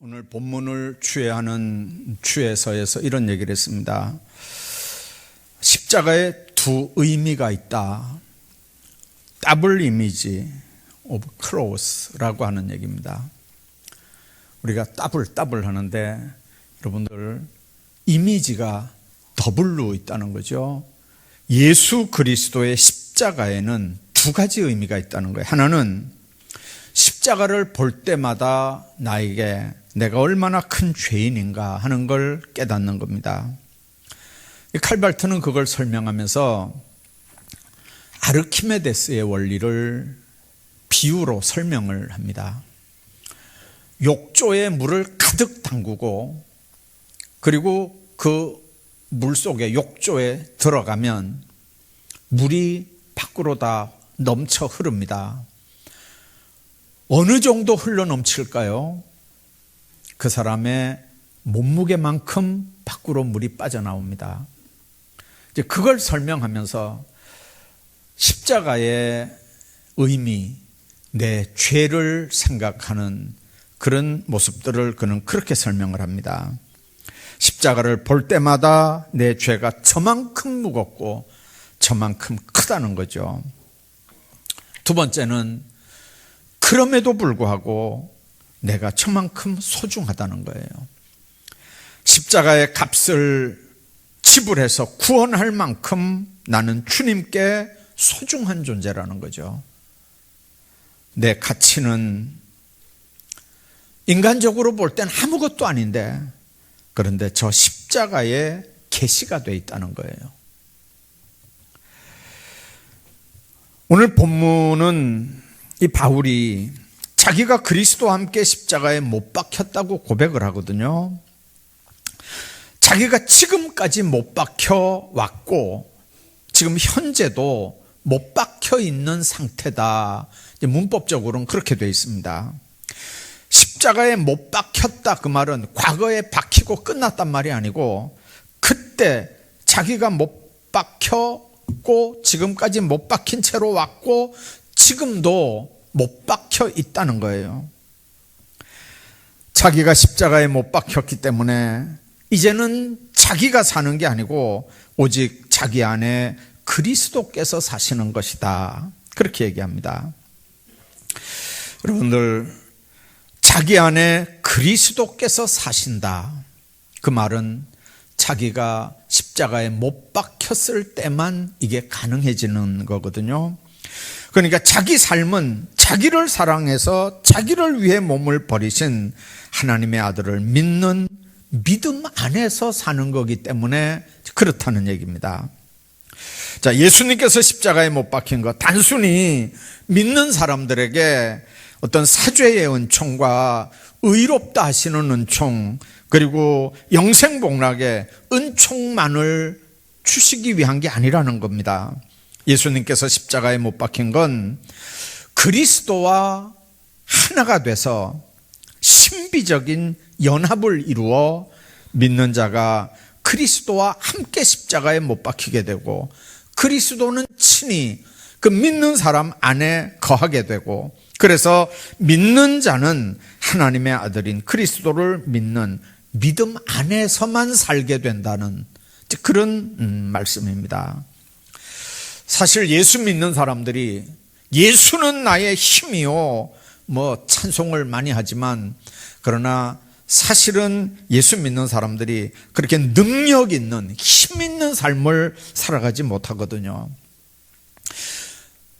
오늘 본문을 주애하는 주애서에서 이런 얘기를 했습니다. 십자가에 두 의미가 있다. 더블 이미지 오브 크로스라고 하는 얘기입니다. 우리가 더블 하는데 여러분들 이미지가 더블로 있다는 거죠. 예수 그리스도의 십자가에는 두 가지 의미가 있다는 거예요. 하나는 십자가를 볼 때마다 나에게 내가 얼마나 큰 죄인인가 하는 걸 깨닫는 겁니다. 칼발트는 그걸 설명하면서 아르키메데스의 원리를 비유로 설명을 합니다. 욕조에 물을 가득 담그고 그리고 그 물 속에 욕조에 들어가면 물이 밖으로 다 넘쳐 흐릅니다. 어느 정도 흘러 넘칠까요? 그 사람의 몸무게만큼 밖으로 물이 빠져나옵니다. 이제 그걸 설명하면서 십자가의 의미, 내 죄를 생각하는 그런 모습들을 그는 그렇게 설명을 합니다. 십자가를 볼 때마다 내 죄가 저만큼 무겁고 저만큼 크다는 거죠. 두 번째는 그럼에도 불구하고 내가 저만큼 소중하다는 거예요. 십자가의 값을 지불해서 구원할 만큼 나는 주님께 소중한 존재라는 거죠. 내 가치는 인간적으로 볼 땐 아무것도 아닌데 그런데 저 십자가에 계시가 되어 있다는 거예요. 오늘 본문은 이 바울이 자기가 그리스도와 함께 십자가에 못 박혔다고 고백을 하거든요. 자기가 지금까지 못 박혀 왔고 지금 현재도 못 박혀 있는 상태다. 문법적으로는 그렇게 되어 있습니다. 십자가에 못 박혔다 그 말은 과거에 박히고 끝났단 말이 아니고 그때 자기가 못 박혔고 지금까지 못 박힌 채로 왔고 지금도 못 박혀 있다는 거예요. 자기가 십자가에 못 박혔기 때문에 이제는 자기가 사는 게 아니고 오직 자기 안에 그리스도께서 사시는 것이다. 그렇게 얘기합니다. 여러분들, 자기 안에 그리스도께서 사신다. 그 말은 자기가 십자가에 못 박혔을 때만 이게 가능해지는 거거든요. 그러니까 자기 삶은 자기를 사랑해서 자기를 위해 몸을 버리신 하나님의 아들을 믿는 믿음 안에서 사는 거기 때문에 그렇다는 얘기입니다. 자, 예수님께서 십자가에 못 박힌 것 단순히 믿는 사람들에게 어떤 사죄의 은총과 의롭다 하시는 은총 그리고 영생복락의 은총만을 주시기 위한 게 아니라는 겁니다. 예수님께서 십자가에 못 박힌 건 그리스도와 하나가 돼서 신비적인 연합을 이루어 믿는 자가 그리스도와 함께 십자가에 못 박히게 되고 그리스도는 친히 그 믿는 사람 안에 거하게 되고 그래서 믿는 자는 하나님의 아들인 그리스도를 믿는 믿음 안에서만 살게 된다는 그런 말씀입니다. 사실 예수 믿는 사람들이 예수는 나의 힘이요 찬송을 많이 하지만 그러나 사실은 예수 믿는 사람들이 그렇게 능력 있는 힘 있는 삶을 살아가지 못하거든요.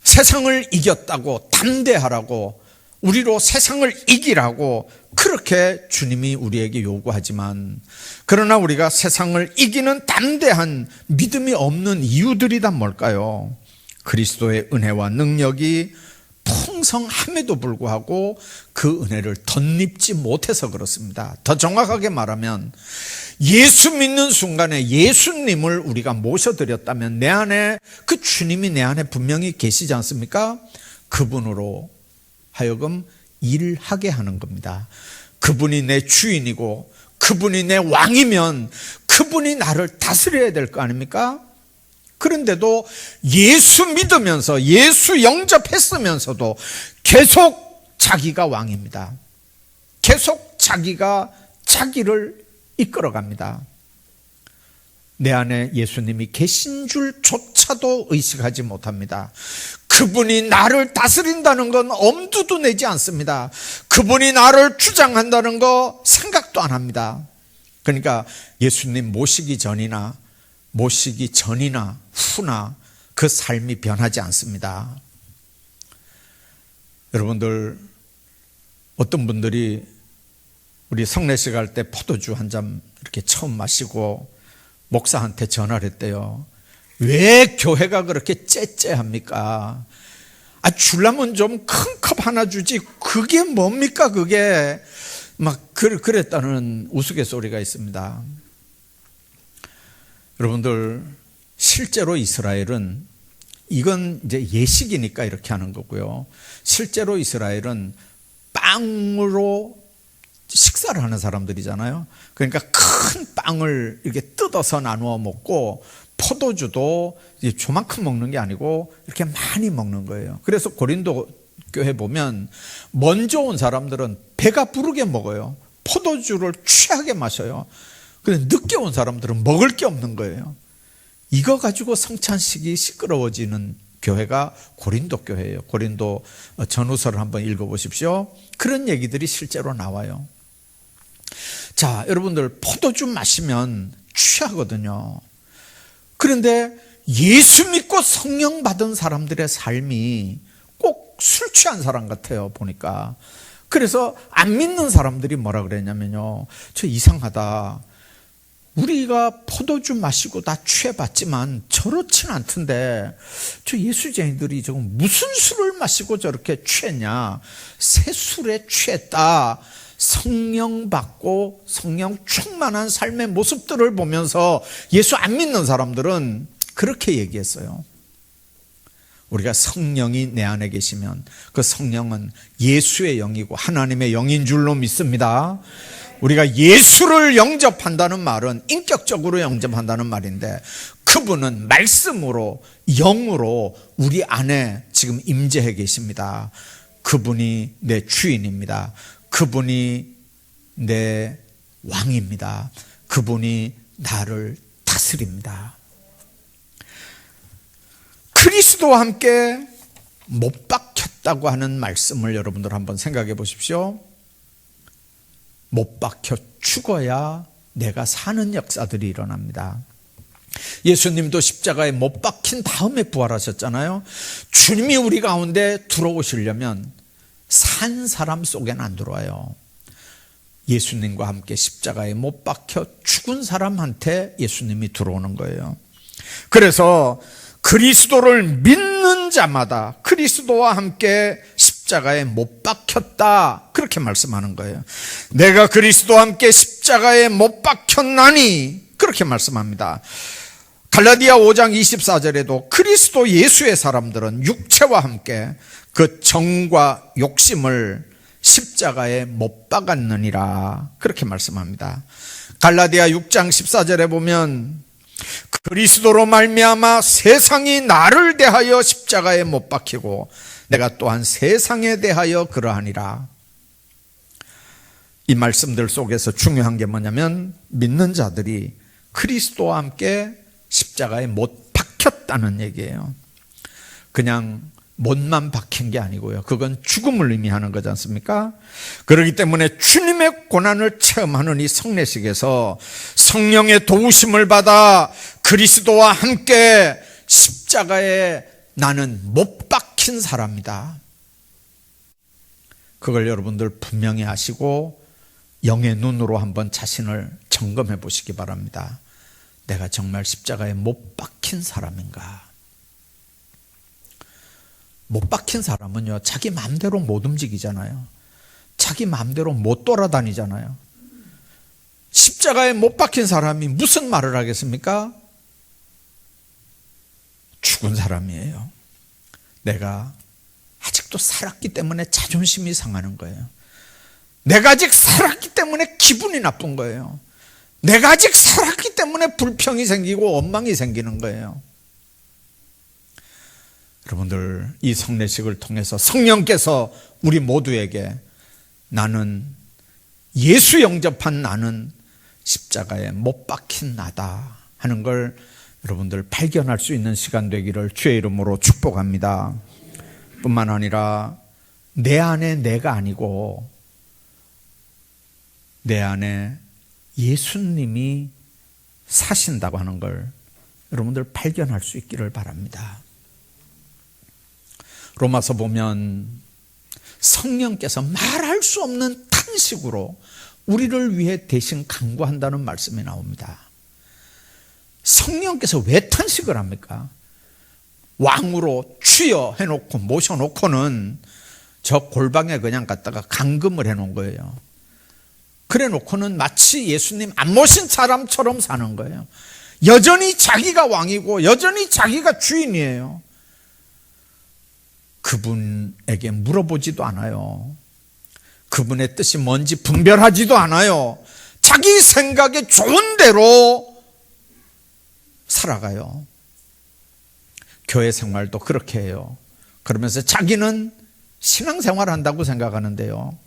세상을 이겼다고 담대하라고 우리로 세상을 이기라고 그렇게 주님이 우리에게 요구하지만 그러나 우리가 세상을 이기는 담대한 믿음이 없는 이유들이 다 뭘까요? 그리스도의 은혜와 능력이 풍성함에도 불구하고 그 은혜를 덧입지 못해서 그렇습니다. 더 정확하게 말하면 예수 믿는 순간에 예수님을 우리가 모셔드렸다면 내 안에 그 주님이 내 안에 분명히 계시지 않습니까? 그분으로 하여금 일하게 하는 겁니다. 그분이 내 주인이고 그분이 내 왕이면 그분이 나를 다스려야 될 거 아닙니까? 그런데도 예수 믿으면서 예수 영접했으면서도 계속 자기가 왕입니다. 계속 자기가 자기를 이끌어갑니다. 내 안에 예수님이 계신 줄조차도 의식하지 못합니다. 그분이 나를 다스린다는 건 엄두도 내지 않습니다. 그분이 나를 주장한다는 거 생각도 안 합니다. 그러니까 예수님 모시기 전이나 후나 그 삶이 변하지 않습니다. 여러분들, 어떤 분들이 우리 성례식 할 때 포도주 한 잔 이렇게 처음 마시고 목사한테 전화를 했대요. 왜 교회가 그렇게 째째합니까? 주려면 좀 큰 컵 하나 주지 그게 뭡니까 그게? 막 그랬다는 우스갯소리가 있습니다. 여러분들, 실제로 이스라엘은, 이건 이제 예식이니까 이렇게 하는 거고요, 실제로 이스라엘은 빵으로 식사를 하는 사람들이잖아요. 그러니까 큰 빵을 이렇게 뜯어서 나누어 먹고, 포도주도 조만큼 먹는 게 아니고 이렇게 많이 먹는 거예요. 그래서 고린도 교회 보면 먼저 온 사람들은 배가 부르게 먹어요. 포도주를 취하게 마셔요. 근데 늦게 온 사람들은 먹을 게 없는 거예요. 이거 가지고 성찬식이 시끄러워지는 교회가 고린도 교회예요. 고린도 전후서를 한번 읽어보십시오. 그런 얘기들이 실제로 나와요. 자, 여러분들, 포도주 마시면 취하거든요. 그런데 예수 믿고 성령 받은 사람들의 삶이 꼭 술 취한 사람 같아요, 보니까. 그래서 안 믿는 사람들이 뭐라 그랬냐면요, 저 이상하다, 우리가 포도주 마시고 다 취해봤지만 저렇진 않던데 저 예수쟁이들이 지금 무슨 술을 마시고 저렇게 취했냐, 새 술에 취했다. 성령 받고 성령 충만한 삶의 모습들을 보면서 예수 안 믿는 사람들은 그렇게 얘기했어요. 우리가 성령이 내 안에 계시면 그 성령은 예수의 영이고 하나님의 영인 줄로 믿습니다. 우리가 예수를 영접한다는 말은 인격적으로 영접한다는 말인데, 그분은 말씀으로, 영으로 우리 안에 지금 임재해 계십니다. 그분이 내 주인입니다. 그분이 내 왕입니다. 그분이 나를 다스립니다. 그리스도와 함께 못 박혔다고 하는 말씀을 여러분들 한번 생각해 보십시오. 못 박혀 죽어야 내가 사는 역사들이 일어납니다. 예수님도 십자가에 못 박힌 다음에 부활하셨잖아요. 주님이 우리 가운데 들어오시려면 산 사람 속에는 안 들어와요. 예수님과 함께 십자가에 못 박혀 죽은 사람한테 예수님이 들어오는 거예요. 그래서 그리스도를 믿는 자마다 그리스도와 함께 십자가에 못 박혔다, 그렇게 말씀하는 거예요. 내가 그리스도와 함께 십자가에 못 박혔나니, 그렇게 말씀합니다. 갈라디아 5장 24절에도 그리스도 예수의 사람들은 육체와 함께 그 정과 욕심을 십자가에 못 박았느니라, 그렇게 말씀합니다. 갈라디아 6장 14절에 보면 그리스도로 말미암아 세상이 나를 대하여 십자가에 못 박히고 내가 또한 세상에 대하여 그러하니라. 이 말씀들 속에서 중요한 게 뭐냐면, 믿는 자들이 그리스도와 함께 십자가에 못 박혔다는 얘기예요. 그냥 못만 박힌 게 아니고요, 그건 죽음을 의미하는 거지 않습니까? 그렇기 때문에 주님의 고난을 체험하는 이 성례식에서 성령의 도우심을 받아 그리스도와 함께 십자가에 나는 못 박힌 사람이다, 그걸 여러분들 분명히 아시고 영의 눈으로 한번 자신을 점검해 보시기 바랍니다. 내가 정말 십자가에 못 박힌 사람인가? 못 박힌 사람은요, 자기 마음대로 못 움직이잖아요. 자기 마음대로 못 돌아다니잖아요. 십자가에 못 박힌 사람이 무슨 말을 하겠습니까? 죽은 사람이에요. 내가 아직도 살았기 때문에 자존심이 상하는 거예요. 내가 아직 살았기 때문에 기분이 나쁜 거예요. 내가 아직 살았기 때문에 불평이 생기고 원망이 생기는 거예요. 여러분들, 이 성례식을 통해서 성령께서 우리 모두에게 나는 예수 영접한 나는 십자가에 못 박힌 나다 하는 걸 여러분들 발견할 수 있는 시간 되기를 주의 이름으로 축복합니다. 뿐만 아니라 내 안에 내가 아니고 내 안에 예수님이 사신다고 하는 걸 여러분들 발견할 수 있기를 바랍니다. 로마서 보면 성령께서 말할 수 없는 탄식으로 우리를 위해 대신 간구한다는 말씀이 나옵니다. 성령께서 왜 탄식을 합니까? 왕으로 주여 해놓고 모셔놓고는 저 골방에 그냥 갖다가 감금을 해놓은 거예요. 그래 놓고는 마치 예수님 안 모신 사람처럼 사는 거예요. 여전히 자기가 왕이고 여전히 자기가 주인이에요. 그분에게 물어보지도 않아요. 그분의 뜻이 뭔지 분별하지도 않아요. 자기 생각에 좋은 대로 살아가요. 교회 생활도 그렇게 해요. 그러면서 자기는 신앙생활 한다고 생각하는데요.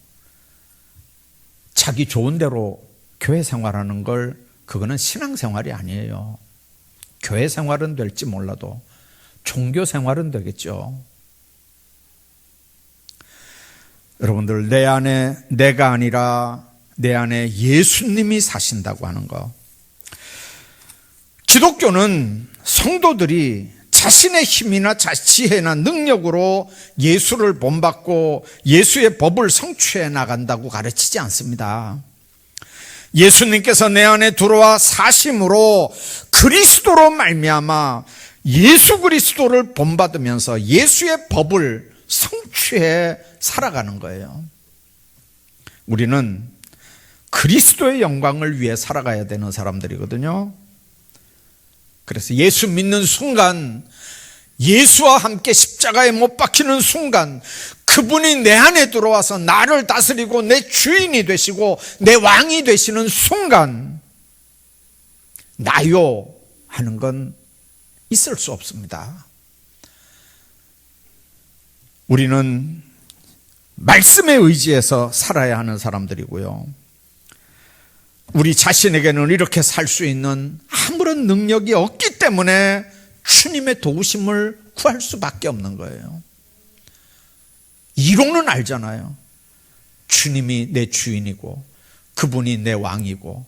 자기 좋은 대로 교회 생활하는 걸 그거는 신앙생활이 아니에요. 교회 생활은 될지 몰라도 종교 생활은 되겠죠. 여러분들 내 안에 내가 아니라 내 안에 예수님이 사신다고 하는 거. 기독교는 성도들이 자신의 힘이나 지혜나 능력으로 예수를 본받고 예수의 법을 성취해 나간다고 가르치지 않습니다. 예수님께서 내 안에 들어와 사심으로 그리스도로 말미암아 예수 그리스도를 본받으면서 예수의 법을 성취해 살아가는 거예요. 우리는 그리스도의 영광을 위해 살아가야 되는 사람들이거든요. 그래서 예수 믿는 순간, 예수와 함께 십자가에 못 박히는 순간 그분이 내 안에 들어와서 나를 다스리고 내 주인이 되시고 내 왕이 되시는 순간 나요 하는 건 있을 수 없습니다. 우리는 말씀에 의지해서 살아야 하는 사람들이고요. 우리 자신에게는 이렇게 살 수 있는 아무런 능력이 없기 때문에 주님의 도우심을 구할 수밖에 없는 거예요. 이론은 알잖아요. 주님이 내 주인이고 그분이 내 왕이고,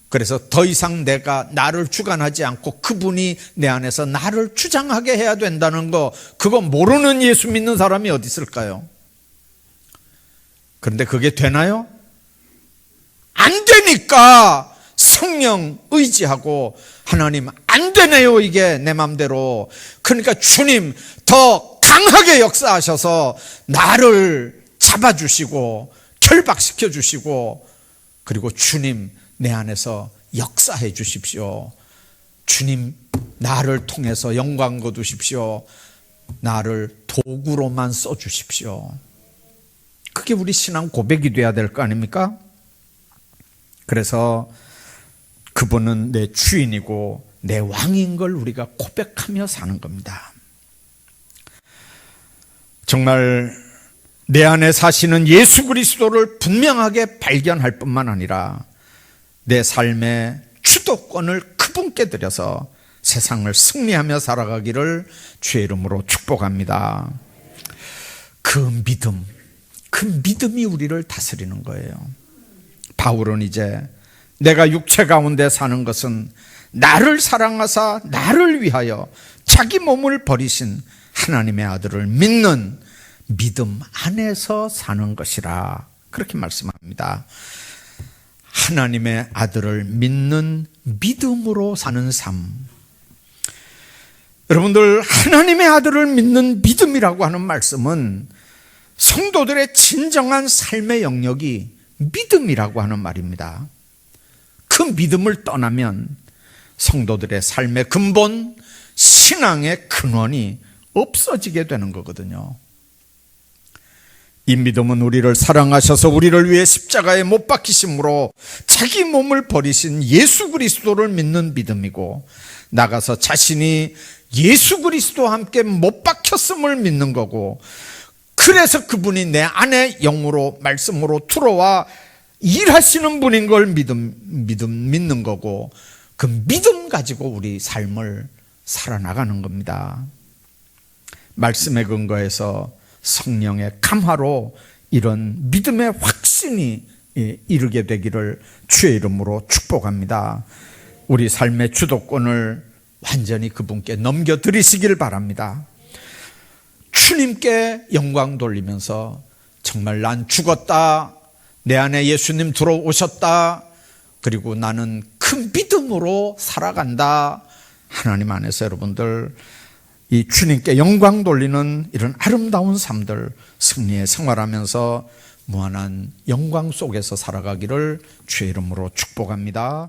그래서 더 이상 내가 나를 주관하지 않고 그분이 내 안에서 나를 주장하게 해야 된다는 거, 그거 모르는 예수 믿는 사람이 어디 있을까요? 그런데 그게 되나요? 안 되니까 성령 의지하고 하나님 안 되네요, 이게 내 맘대로. 그러니까 주님 더 강하게 역사하셔서 나를 잡아주시고 결박시켜 주시고, 그리고 주님 내 안에서 역사해 주십시오. 주님 나를 통해서 영광 거두십시오. 나를 도구로만 써 주십시오. 그게 우리 신앙 고백이 돼야 될 거 아닙니까? 그래서 그분은 내 주인이고 내 왕인 걸 우리가 고백하며 사는 겁니다. 정말 내 안에 사시는 예수 그리스도를 분명하게 발견할 뿐만 아니라 내 삶의 주도권을 그분께 드려서 세상을 승리하며 살아가기를 주의 이름으로 축복합니다. 그 믿음이 우리를 다스리는 거예요. 바울은 이제 내가 육체 가운데 사는 것은 나를 사랑하사 나를 위하여 자기 몸을 버리신 하나님의 아들을 믿는 믿음 안에서 사는 것이라, 그렇게 말씀합니다. 하나님의 아들을 믿는 믿음으로 사는 삶. 여러분들, 하나님의 아들을 믿는 믿음이라고 하는 말씀은 성도들의 진정한 삶의 영역이 믿음이라고 하는 말입니다. 그 믿음을 떠나면 성도들의 삶의 근본, 신앙의 근원이 없어지게 되는 거거든요. 이 믿음은 우리를 사랑하셔서 우리를 위해 십자가에 못 박히심으로 자기 몸을 버리신 예수 그리스도를 믿는 믿음이고, 나가서 자신이 예수 그리스도와 함께 못 박혔음을 믿는 거고, 그래서 그분이 내 안에 영으로 말씀으로 들어와 일하시는 분인 걸 믿는 거고, 그 믿음 가지고 우리 삶을 살아나가는 겁니다. 말씀에 근거해서 성령의 감화로 이런 믿음의 확신이 이르게 되기를 주의 이름으로 축복합니다. 우리 삶의 주도권을 완전히 그분께 넘겨드리시길 바랍니다. 주님께 영광 돌리면서 정말 난 죽었다, 내 안에 예수님 들어오셨다, 그리고 나는 큰 믿음으로 살아간다. 하나님 안에서 여러분들 이 주님께 영광 돌리는 이런 아름다운 삶들, 승리의 생활하면서 무한한 영광 속에서 살아가기를 주의 이름으로 축복합니다.